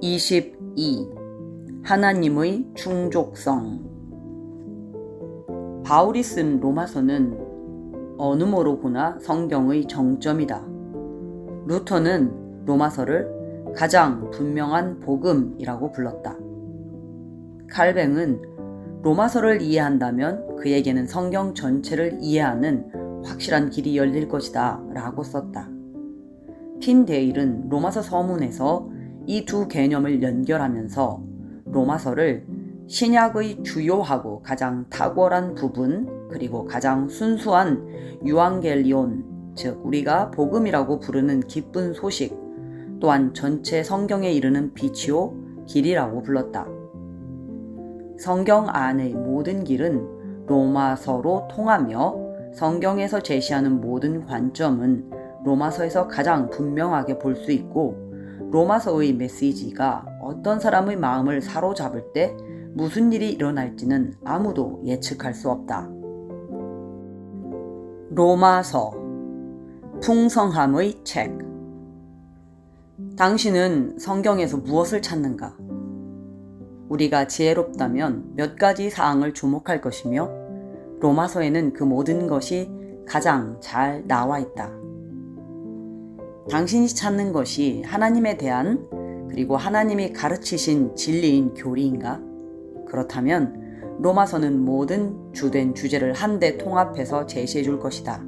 22. 하나님의 충족성. 바울이 쓴 로마서는 어느 모로 보나 성경의 정점이다. 루터는 로마서를 가장 분명한 복음이라고 불렀다. 칼뱅은 로마서를 이해한다면 그에게는 성경 전체를 이해하는 확실한 길이 열릴 것이다 라고 썼다. 틴데일은 로마서 서문에서 이 두 개념을 연결하면서 로마서를 신약의 주요하고 가장 탁월한 부분 그리고 가장 순수한 유앙겔리온, 즉 우리가 복음이라고 부르는 기쁜 소식, 또한 전체 성경에 이르는 빛이요 길이라고 불렀다. 성경 안의 모든 길은 로마서로 통하며 성경에서 제시하는 모든 관점은 로마서에서 가장 분명하게 볼 수 있고, 로마서의 메시지가 어떤 사람의 마음을 사로잡을 때 무슨 일이 일어날지는 아무도 예측할 수 없다. 로마서, 풍성함의 책. 당신은 성경에서 무엇을 찾는가? 우리가 지혜롭다면 몇 가지 사항을 주목할 것이며, 로마서에는 그 모든 것이 가장 잘 나와 있다. 당신이 찾는 것이 하나님에 대한 그리고 하나님이 가르치신 진리인 교리인가? 그렇다면 로마서는 모든 주된 주제를 한데 통합해서 제시해 줄 것이다.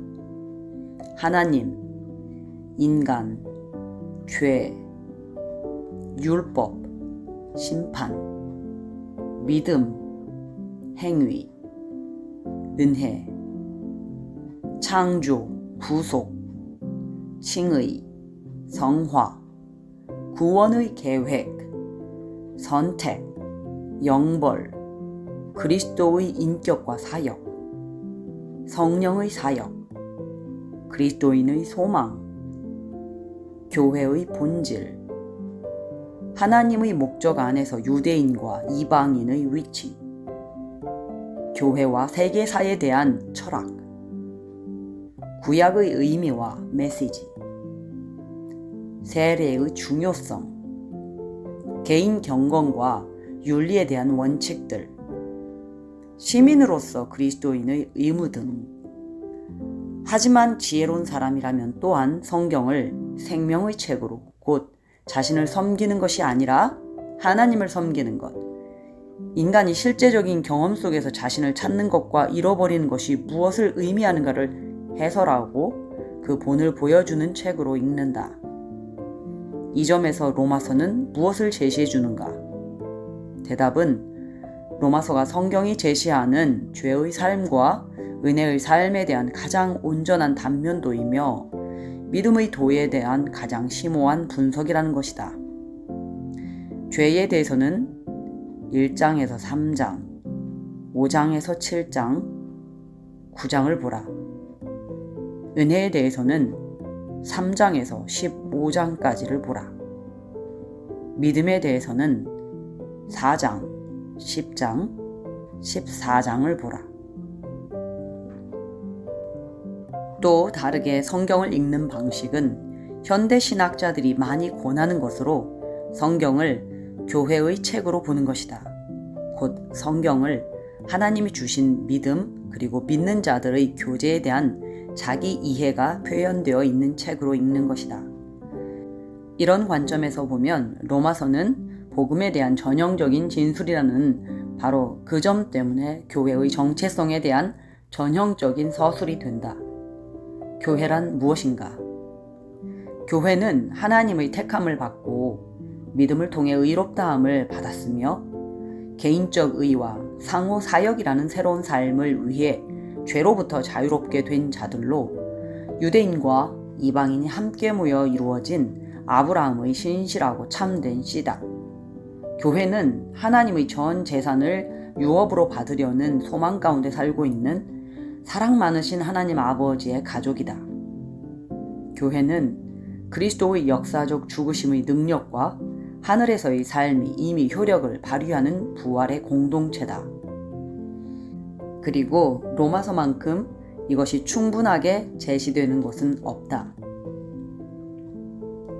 하나님, 인간, 죄, 율법, 심판, 믿음, 행위, 은혜, 창조, 구속, 칭의, 성화, 구원의 계획, 선택, 영벌, 그리스도의 인격과 사역, 성령의 사역, 그리스도인의 소망, 교회의 본질, 하나님의 목적 안에서 유대인과 이방인의 위치, 교회와 세계사에 대한 철학, 구약의 의미와 메시지, 세례의 중요성, 개인 경건과 윤리에 대한 원칙들, 시민으로서 그리스도인의 의무 등. 하지만 지혜로운 사람이라면 또한 성경을 생명의 책으로, 곧 자신을 섬기는 것이 아니라 하나님을 섬기는 것, 인간이 실제적인 경험 속에서 자신을 찾는 것과 잃어버리는 것이 무엇을 의미하는가를 해설하고 그 본을 보여주는 책으로 읽는다. 이 점에서 로마서는 무엇을 제시해 주는가? 대답은 로마서가 성경이 제시하는 죄의 삶과 은혜의 삶에 대한 가장 온전한 단면도이며 믿음의 도에 대한 가장 심오한 분석이라는 것이다. 죄에 대해서는 1장에서 3장, 5장에서 7장, 9장을 보라. 은혜에 대해서는 3장에서 15장까지를 보라. 믿음에 대해서는 4장, 10장, 14장을 보라. 또 다르게 성경을 읽는 방식은 현대 신학자들이 많이 권하는 것으로 성경을 교회의 책으로 보는 것이다. 곧 성경을 하나님이 주신 믿음 그리고 믿는 자들의 교제에 대한 자기 이해가 표현되어 있는 책으로 읽는 것이다. 이런 관점에서 보면 로마서는 복음에 대한 전형적인 진술이라는 바로 그 점 때문에 교회의 정체성에 대한 전형적인 서술이 된다. 교회란 무엇인가? 교회는 하나님의 택함을 받고 믿음을 통해 의롭다함을 받았으며 개인적 의와 상호 사역이라는 새로운 삶을 위해 죄로부터 자유롭게 된 자들로 유대인과 이방인이 함께 모여 이루어진 아브라함의 신실하고 참된 씨다. 교회는 하나님의 전 재산을 유업으로 받으려는 소망 가운데 살고 있는 사랑 많으신 하나님 아버지의 가족이다. 교회는 그리스도의 역사적 죽으심의 능력과 하늘에서의 삶이 이미 효력을 발휘하는 부활의 공동체다. 그리고 로마서만큼 이것이 충분하게 제시되는 것은 없다.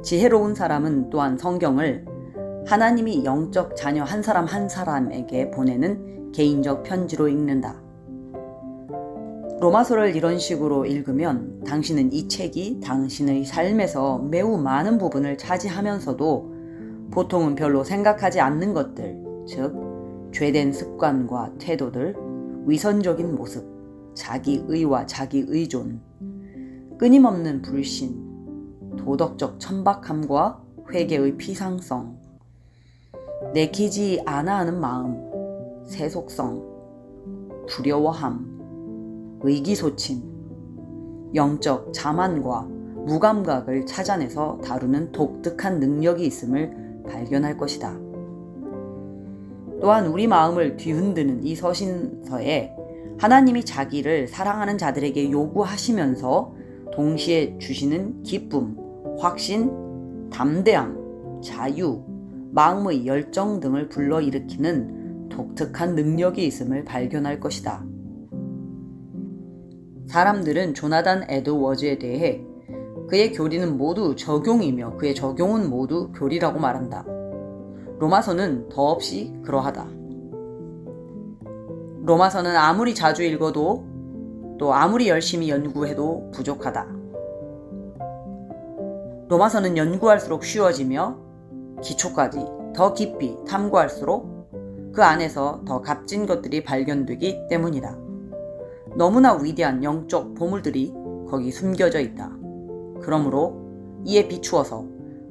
지혜로운 사람은 또한 성경을 하나님이 영적 자녀 한 사람 한 사람에게 보내는 개인적 편지로 읽는다. 로마서를 이런 식으로 읽으면 당신은 이 책이 당신의 삶에서 매우 많은 부분을 차지하면서도 보통은 별로 생각하지 않는 것들, 즉 죄된 습관과 태도들, 위선적인 모습, 자기의와 자기의존, 끊임없는 불신, 도덕적 천박함과 회개의 피상성, 내키지 않아 하는 마음, 세속성, 두려워함, 의기소침, 영적 자만과 무감각을 찾아내서 다루는 독특한 능력이 있음을 발견할 것이다. 또한 우리 마음을 뒤흔드는 이 서신서에 하나님이 자기를 사랑하는 자들에게 요구하시면서 동시에 주시는 기쁨, 확신, 담대함, 자유, 마음의 열정 등을 불러일으키는 독특한 능력이 있음을 발견할 것이다. 사람들은 조나단 에드워즈에 대해 그의 교리는 모두 적용이며 그의 적용은 모두 교리라고 말한다. 로마서는 더없이 그러하다. 로마서는 아무리 자주 읽어도 또 아무리 열심히 연구해도 부족하다. 로마서는 연구할수록 쉬워지며 기초까지 더 깊이 탐구할수록 그 안에서 더 값진 것들이 발견되기 때문이다. 너무나 위대한 영적 보물들이 거기 숨겨져 있다. 그러므로 이에 비추어서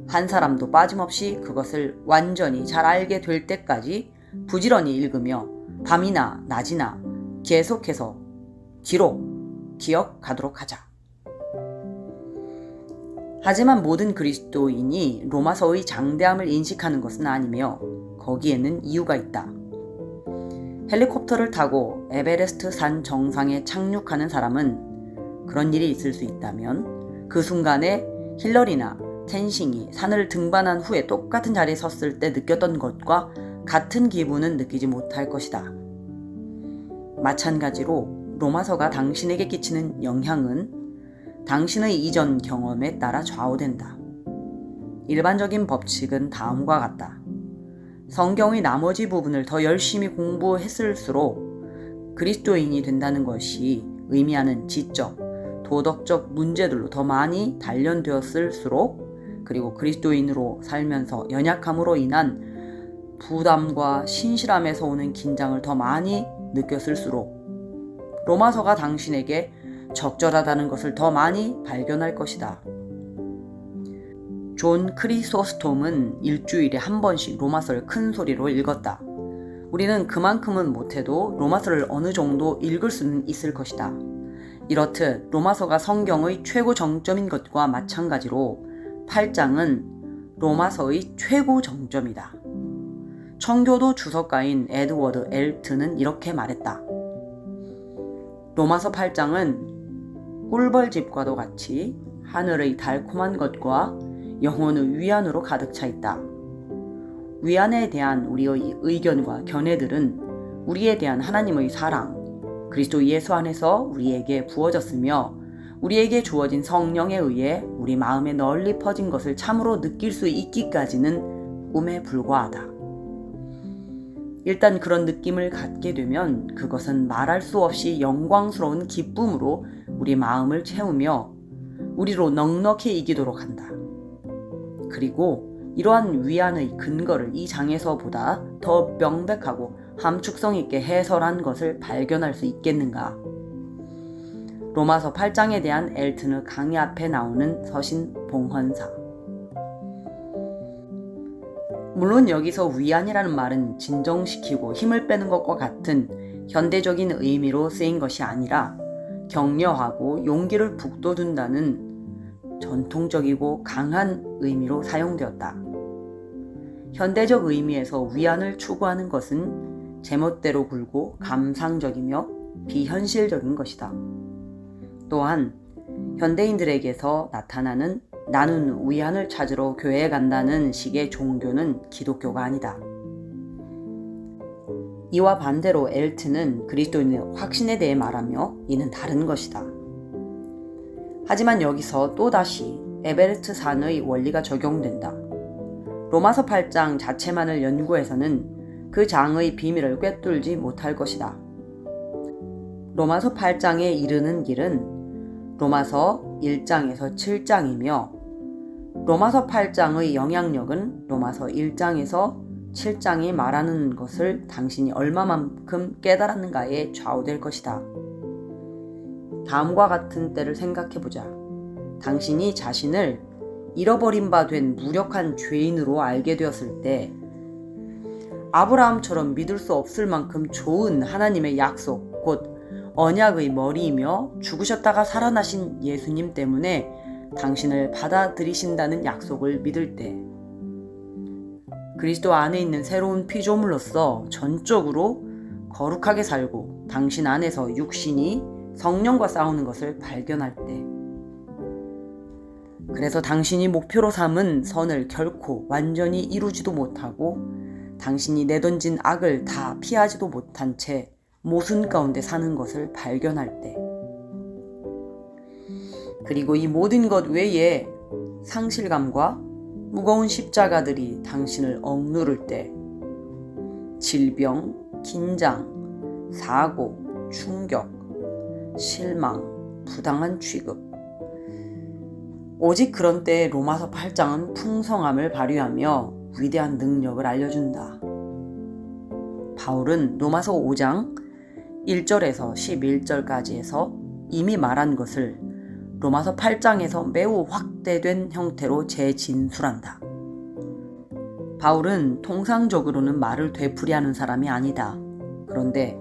한 사람도 빠짐없이 그것을 완전히 잘 알게 될 때까지 부지런히 읽으며 밤이나 낮이나 계속해서 기억하도록 하자. 하지만 모든 그리스도인이 로마서의 장대함을 인식하는 것은 아니며 거기에는 이유가 있다. 헬리콥터를 타고 에베레스트 산 정상에 착륙하는 사람은 그런 일이 있을 수 있다면 그 순간에 힐러리나 텐싱이 산을 등반한 후에 똑같은 자리에 섰을 때 느꼈던 것과 같은 기분은 느끼지 못할 것이다. 마찬가지로 로마서가 당신에게 끼치는 영향은 당신의 이전 경험에 따라 좌우된다. 일반적인 법칙은 다음과 같다. 성경의 나머지 부분을 더 열심히 공부했을수록 그리스도인이 된다는 것이 의미하는 지적, 도덕적 문제들로 더 많이 단련되었을수록 그리고 그리스도인으로 살면서 연약함으로 인한 부담과 신실함에서 오는 긴장을 더 많이 느꼈을수록 로마서가 당신에게 적절하다는 것을 더 많이 발견할 것이다. 존 크리소스톰은 일주일에 한 번씩 로마서를 큰 소리로 읽었다. 우리는 그만큼은 못해도 로마서를 어느 정도 읽을 수는 있을 것이다. 이렇듯 로마서가 성경의 최고 정점인 것과 마찬가지로 8장은 로마서의 최고 정점이다. 청교도 주석가인 에드워드 엘튼은 이렇게 말했다. 로마서 8장은 꿀벌집과도 같이 하늘의 달콤한 것과 영혼의 위안으로 가득 차 있다. 위안에 대한 우리의 의견과 견해들은 우리에 대한 하나님의 사랑, 그리스도 예수 안에서 우리에게 부어졌으며 우리에게 주어진 성령에 의해 우리 마음에 널리 퍼진 것을 참으로 느낄 수 있기까지는 꿈에 불과하다. 일단 그런 느낌을 갖게 되면 그것은 말할 수 없이 영광스러운 기쁨으로 우리 마음을 채우며 우리로 넉넉히 이기도록 한다. 그리고 이러한 위안의 근거를 이 장에서보다 더 명백하고 함축성 있게 해설한 것을 발견할 수 있겠는가? 로마서 8장에 대한 엘튼의 강의 앞에 나오는 서신 봉헌사. 물론 여기서 위안이라는 말은 진정시키고 힘을 빼는 것과 같은 현대적인 의미로 쓰인 것이 아니라 격려하고 용기를 북돋운다는 전통적이고 강한 의미로 사용되었다. 현대적 의미에서 위안을 추구하는 것은 제멋대로 굴고 감상적이며 비현실적인 것이다. 또한 현대인들에게서 나타나는 나는 위안을 찾으러 교회에 간다는 식의 종교는 기독교가 아니다. 이와 반대로 엘튼은 그리스도인의 확신에 대해 말하며 이는 다른 것이다. 하지만 여기서 또다시 에베레스트 산의 원리가 적용된다. 로마서 8장 자체만을 연구해서는 그 장의 비밀을 꿰뚫지 못할 것이다. 로마서 8장에 이르는 길은 로마서 1장에서 7장이며 로마서 8장의 영향력은 로마서 1장에서 7장이 말하는 것을 당신이 얼마만큼 깨달았는가에 좌우될 것이다. 다음과 같은 때를 생각해보자. 당신이 자신을 잃어버린 바 된 무력한 죄인으로 알게 되었을 때 아브라함처럼 믿을 수 없을 만큼 좋은 하나님의 약속, 곧 언약의 머리이며 죽으셨다가 살아나신 예수님 때문에 당신을 받아들이신다는 약속을 믿을 때 그리스도 안에 있는 새로운 피조물로서 전적으로 거룩하게 살고 당신 안에서 육신이 성령과 싸우는 것을 발견할 때 그래서 당신이 목표로 삼은 선을 결코 완전히 이루지도 못하고 당신이 내던진 악을 다 피하지도 못한 채 모순 가운데 사는 것을 발견할 때 그리고 이 모든 것 외에 상실감과 무거운 십자가들이 당신을 억누를 때 질병, 긴장, 사고, 충격, 실망, 부당한 취급 오직 그런 때에 로마서 8장은 풍성함을 발휘하며 위대한 능력을 알려준다. 바울은 로마서 5장 1절에서 11절까지에서 이미 말한 것을 로마서 8장에서 매우 확대된 형태로 재진술한다. 바울은 통상적으로는 말을 되풀이하는 사람이 아니다. 그런데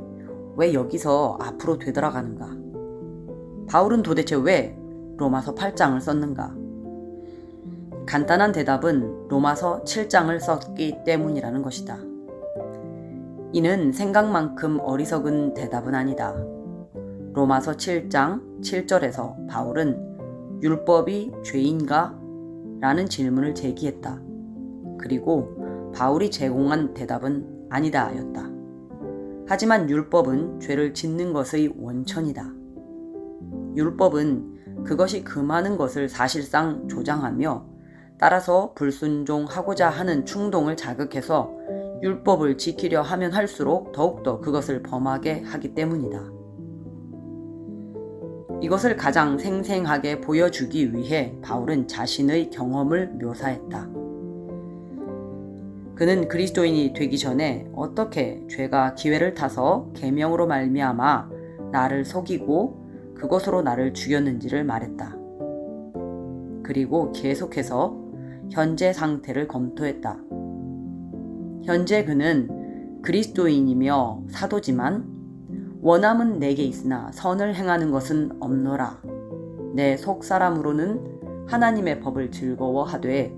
왜 여기서 앞으로 되돌아가는가? 바울은 도대체 왜 로마서 8장을 썼는가? 간단한 대답은 로마서 7장을 썼기 때문이라는 것이다. 이는 생각만큼 어리석은 대답은 아니다. 로마서 7장 7절에서 바울은 율법이 죄인가? 라는 질문을 제기했다. 그리고 바울이 제공한 대답은 아니다 였다. 하지만 율법은 죄를 짓는 것의 원천이다. 율법은 그것이 금하는 것을 사실상 조장하며 따라서 불순종하고자 하는 충동을 자극해서 율법을 지키려 하면 할수록 더욱더 그것을 범하게 하기 때문이다. 이것을 가장 생생하게 보여주기 위해 바울은 자신의 경험을 묘사했다. 그는 그리스도인이 되기 전에 어떻게 죄가 기회를 타서 계명으로 말미암아 나를 속이고 그것으로 나를 죽였는지를 말했다. 그리고 계속해서 현재 상태를 검토했다. 현재 그는 그리스도인이며 사도지만 원함은 내게 있으나 선을 행하는 것은 없노라. 내 속사람으로는 하나님의 법을 즐거워하되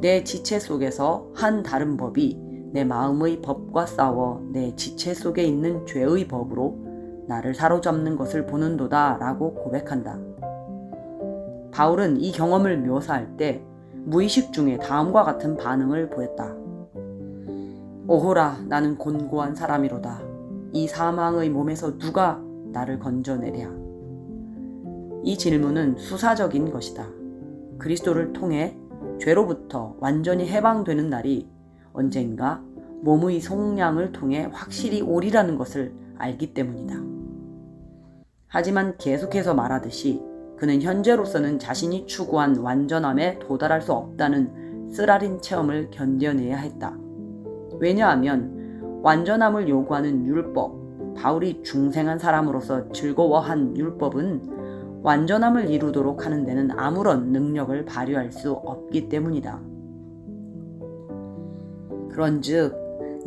내 지체 속에서 한 다른 법이 내 마음의 법과 싸워 내 지체 속에 있는 죄의 법으로 나를 사로잡는 것을 보는도다 라고 고백한다. 바울은 이 경험을 묘사할 때 무의식 중에 다음과 같은 반응을 보였다. 오호라 나는 곤고한 사람이로다. 이 사망의 몸에서 누가 나를 건져내랴. 이 질문은 수사적인 것이다. 그리스도를 통해 죄로부터 완전히 해방되는 날이 언젠가 몸의 속량을 통해 확실히 오리라는 것을 알기 때문이다. 하지만 계속해서 말하듯이 그는 현재로서는 자신이 추구한 완전함에 도달할 수 없다는 쓰라린 체험을 견뎌내야 했다. 왜냐하면 완전함을 요구하는 율법, 바울이 중생한 사람으로서 즐거워한 율법은 완전함을 이루도록 하는 데는 아무런 능력을 발휘할 수 없기 때문이다. 그런즉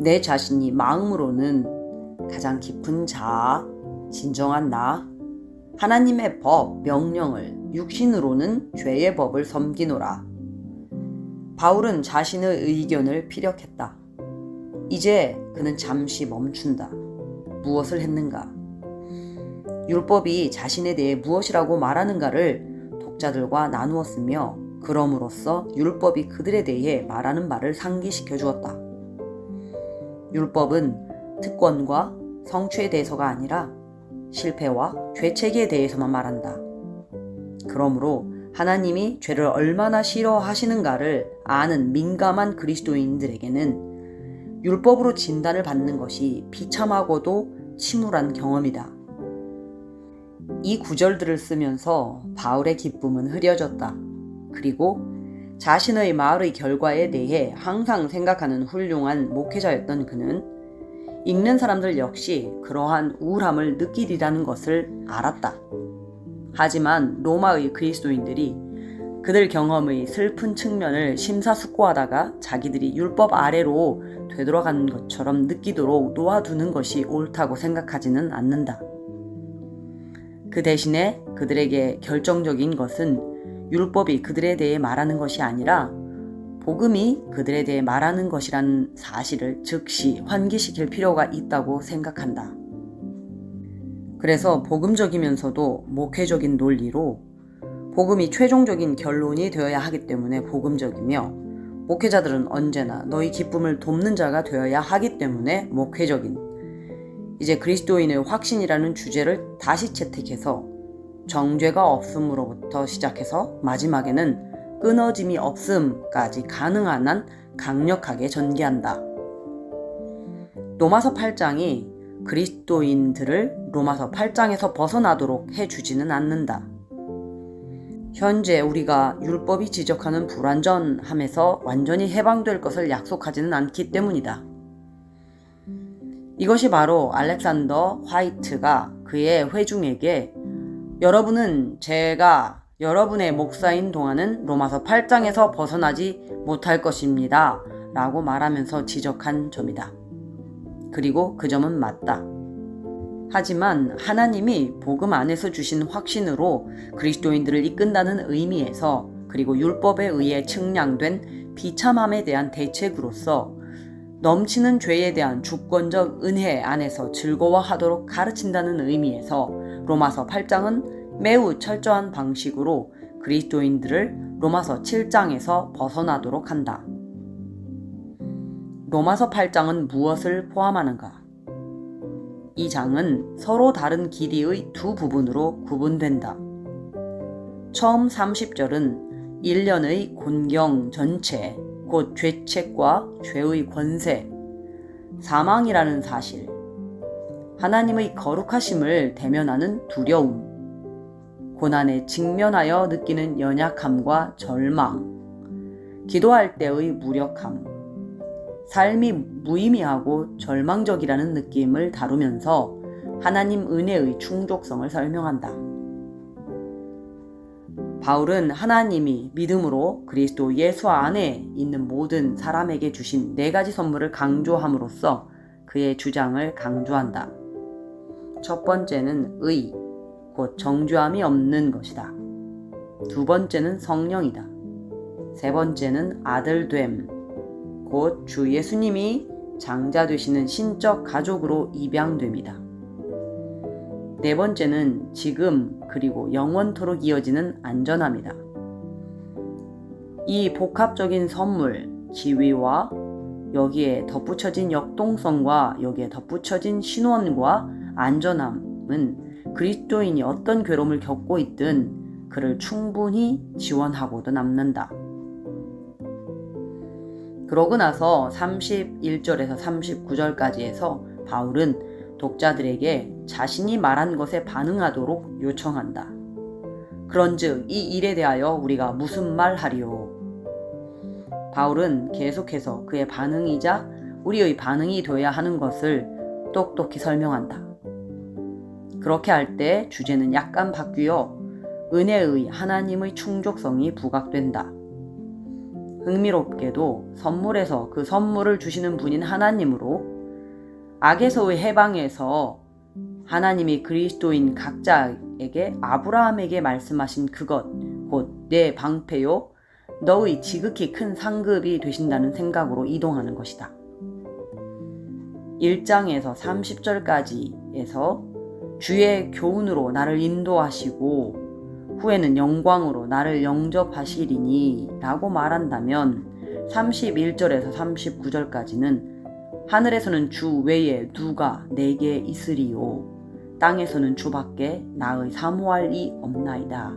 내 자신이 마음으로는 가장 깊은 자아, 진정한 나, 하나님의 법, 명령을 육신으로는 죄의 법을 섬기노라. 바울은 자신의 의견을 피력했다. 이제 그는 잠시 멈춘다. 무엇을 했는가? 율법이 자신에 대해 무엇이라고 말하는가를 독자들과 나누었으며 그럼으로써 율법이 그들에 대해 말하는 바를 상기시켜 주었다. 율법은 특권과 성취에 대해서가 아니라 실패와 죄책에 대해서만 말한다. 그러므로 하나님이 죄를 얼마나 싫어하시는가를 아는 민감한 그리스도인들에게는 율법으로 진단을 받는 것이 비참하고도 침울한 경험이다. 이 구절들을 쓰면서 바울의 기쁨은 흐려졌다. 그리고 자신의 말의 결과에 대해 항상 생각하는 훌륭한 목회자였던 그는 읽는 사람들 역시 그러한 우울함을 느끼리라는 것을 알았다. 하지만 로마의 그리스도인들이 그들 경험의 슬픈 측면을 심사숙고하다가 자기들이 율법 아래로 되돌아가는 것처럼 느끼도록 놓아두는 것이 옳다고 생각하지는 않는다. 그 대신에 그들에게 결정적인 것은 율법이 그들에 대해 말하는 것이 아니라 복음이 그들에 대해 말하는 것이라는 사실을 즉시 환기시킬 필요가 있다고 생각한다. 그래서 복음적이면서도 목회적인 논리로 복음이 최종적인 결론이 되어야 하기 때문에 복음적이며 목회자들은 언제나 너희 기쁨을 돕는 자가 되어야 하기 때문에 목회적인 이제 그리스도인의 확신이라는 주제를 다시 채택해서 정죄가 없음으로부터 시작해서 마지막에는 끊어짐이 없음까지 가능한 한 강력하게 전개한다. 로마서 8장이 그리스도인들을 로마서 8장에서 벗어나도록 해주지는 않는다. 현재 우리가 율법이 지적하는 불완전함에서 완전히 해방될 것을 약속하지는 않기 때문이다. 이것이 바로 알렉산더 화이트가 그의 회중에게 여러분은 제가 여러분의 목사인 동안은 로마서 8장에서 벗어나지 못할 것입니다. 라고 말하면서 지적한 점이다. 그리고 그 점은 맞다. 하지만 하나님이 복음 안에서 주신 확신으로 그리스도인들을 이끈다는 의미에서 그리고 율법에 의해 측량된 비참함에 대한 대책으로서 넘치는 죄에 대한 주권적 은혜 안에서 즐거워하도록 가르친다는 의미에서 로마서 8장은 매우 철저한 방식으로 그리스도인들을 로마서 7장에서 벗어나도록 한다. 로마서 8장은 무엇을 포함하는가? 이 장은 서로 다른 길이의 두 부분으로 구분된다. 처음 30절은 1년의 곤경 전체, 곧 죄책과 죄의 권세, 사망이라는 사실, 하나님의 거룩하심을 대면하는 두려움, 고난에 직면하여 느끼는 연약함과 절망, 기도할 때의 무력함, 삶이 무의미하고 절망적이라는 느낌을 다루면서 하나님 은혜의 충족성을 설명한다. 바울은 하나님이 믿음으로 그리스도 예수 안에 있는 모든 사람에게 주신 4가지 선물을 강조함으로써 그의 주장을 강조한다. 첫 번째는 의, 곧 정죄함이 없는 것이다. 두 번째는 성령이다. 세 번째는 아들됨, 곧 주 예수님이 장자 되시는 신적 가족으로 입양됨이다. 네 번째는 지금 그리고 영원토록 이어지는 안전함이다. 이 복합적인 선물, 지위와 여기에 덧붙여진 역동성과 여기에 덧붙여진 신원과 안전함은 그리스도인이 어떤 괴로움을 겪고 있든 그를 충분히 지원하고도 남는다. 그러고 나서 31절에서 39절까지에서 바울은 독자들에게 자신이 말한 것에 반응하도록 요청한다. 그런즉 이 일에 대하여 우리가 무슨 말하리요? 바울은 계속해서 그의 반응이자 우리의 반응이 되어야 하는 것을 똑똑히 설명한다. 그렇게 할 때 주제는 약간 바뀌어 은혜의 하나님의 충족성이 부각된다. 흥미롭게도 선물에서 그 선물을 주시는 분인 하나님으로 악에서의 해방에서 하나님이 그리스도인 각자에게 아브라함에게 말씀하신 그것 곧 내 방패요 너의 지극히 큰 상급이 되신다는 생각으로 이동하는 것이다. 1장에서 30절까지에서 주의 교훈으로 나를 인도하시고 후에는 영광으로 나를 영접하시리니 라고 말한다면 31절에서 39절까지는 하늘에서는 주 외에 누가 내게 있으리요 땅에서는 주밖에 나의 사모할 이 없나이다.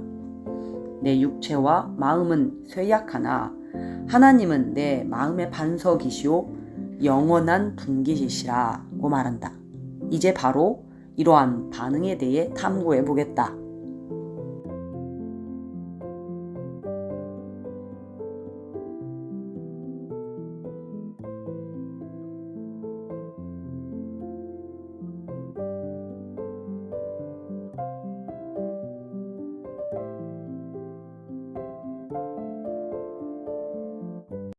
내 육체와 마음은 쇠약하나 하나님은 내 마음의 반석이시오 영원한 분기시라고 말한다. 이제 바로 이러한 반응에 대해 탐구해 보겠다.